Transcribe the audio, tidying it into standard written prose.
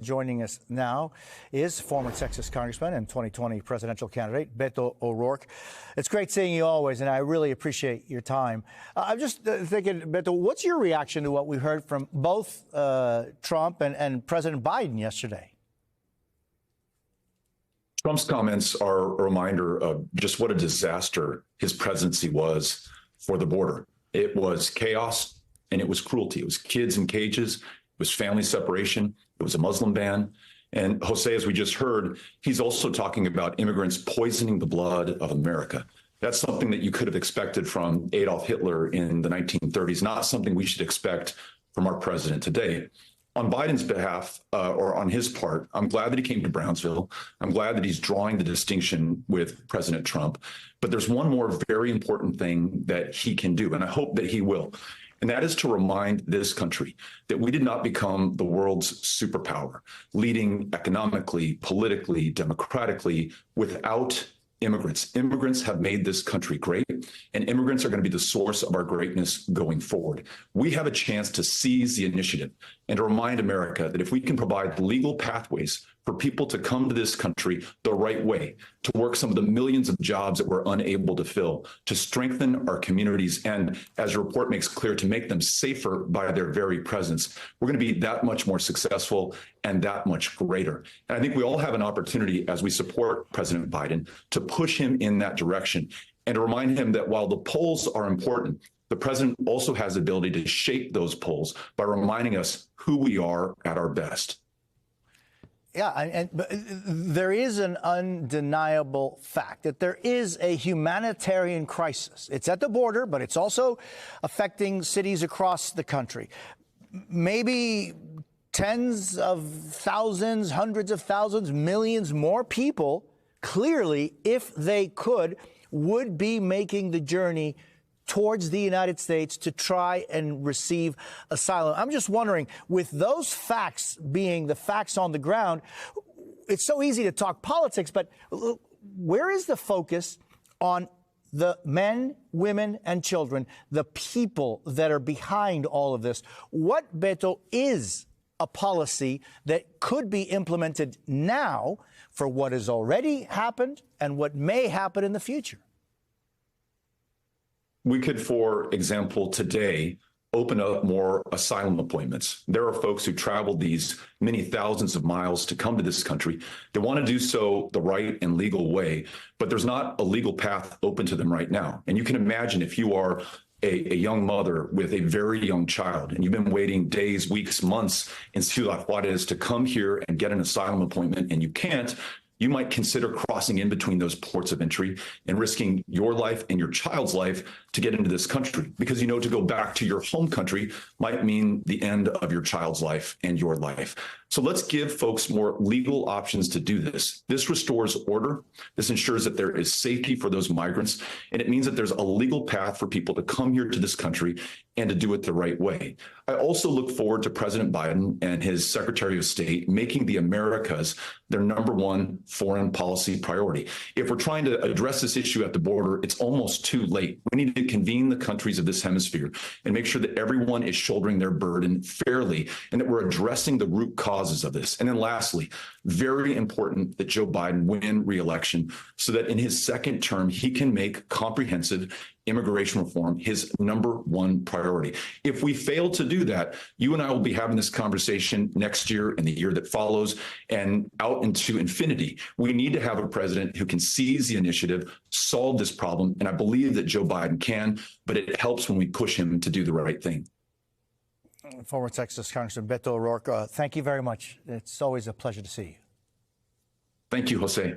Joining us now is former Texas Congressman and 2020 presidential candidate Beto O'Rourke. It's great seeing you always, and I really appreciate your time. I'm just thinking, Beto, what's your reaction to what we heard from both Trump and President Biden yesterday? Trump's comments are a reminder of just what a disaster his presidency was for the border. It was chaos and it was cruelty. It was kids in cages. It was family separation. It was a Muslim ban. And Jose, as we just heard, he's also talking about immigrants poisoning the blood of America. That's something that you could have expected from Adolf Hitler in the 1930s, not something we should expect from our president today. On Biden's behalf, or on his part, I'm glad that he came to Brownsville. I'm glad that he's drawing the distinction with President Trump. But there's one more very important thing that he can do, and I hope that he will. And that is to remind this country that we did not become the world's superpower, leading economically, politically, democratically, without immigrants. Immigrants have made this country great, and immigrants are going to be the source of our greatness going forward. We have a chance to seize the initiative and to remind America that if we can provide legal pathways for people to come to this country the right way, to work some of the millions of jobs that we're unable to fill, to strengthen our communities, and as your report makes clear, to make them safer by their very presence, we're going to be that much more successful and that much greater. And I think we all have an opportunity as we support President Biden to push him in that direction and to remind him that while the polls are important, the president also has the ability to shape those polls by reminding us who we are at our best. Yeah, but there is an undeniable fact that there is a humanitarian crisis. It's at the border, but it's also affecting cities across the country. Maybe tens of thousands, hundreds of thousands, millions more people, clearly, if they could, would be making the journey towards the United States to try and receive asylum. I'm just wondering, with those facts being the facts on the ground, it's so easy to talk politics, but where is the focus on the men, women, and children, the people that are behind all of this? What, Beto, is a policy that could be implemented now for what has already happened and what may happen in the future? We could, for example, today, open up more asylum appointments. There are folks who traveled these many thousands of miles to come to this country. They want to do so the right and legal way, but there's not a legal path open to them right now. And you can imagine if you are a young mother with a very young child, and you've been waiting days, weeks, months in Ciudad Juarez to come here and get an asylum appointment, and you can't, you might consider crossing in between those ports of entry and risking your life and your child's life to get into this country, because you know to go back to your home country might mean the end of your child's life and your life. So let's give folks more legal options to do this. This restores order. This ensures that there is safety for those migrants, and it means that there's a legal path for people to come here to this country and to do it the right way. I also look forward to President Biden and his Secretary of State making the Americas their #1 foreign policy priority. If we're trying to address this issue at the border, it's almost too late. We need to convene the countries of this hemisphere and make sure that everyone is shouldering their burden fairly and that we're addressing the root causes of this. And then lastly, very important that Joe Biden win re-election so that in his second term, he can make comprehensive immigration reform his #1 priority. If we fail to do that, you and I will be having this conversation next year and the year that follows and out into infinity. We need to have a president who can seize the initiative, solve this problem, and I believe that Joe Biden can, but it helps when we push him to do the right thing. Former Texas Congressman Beto O'Rourke, thank you very much. It's always a pleasure to see you. Thank you, Jose.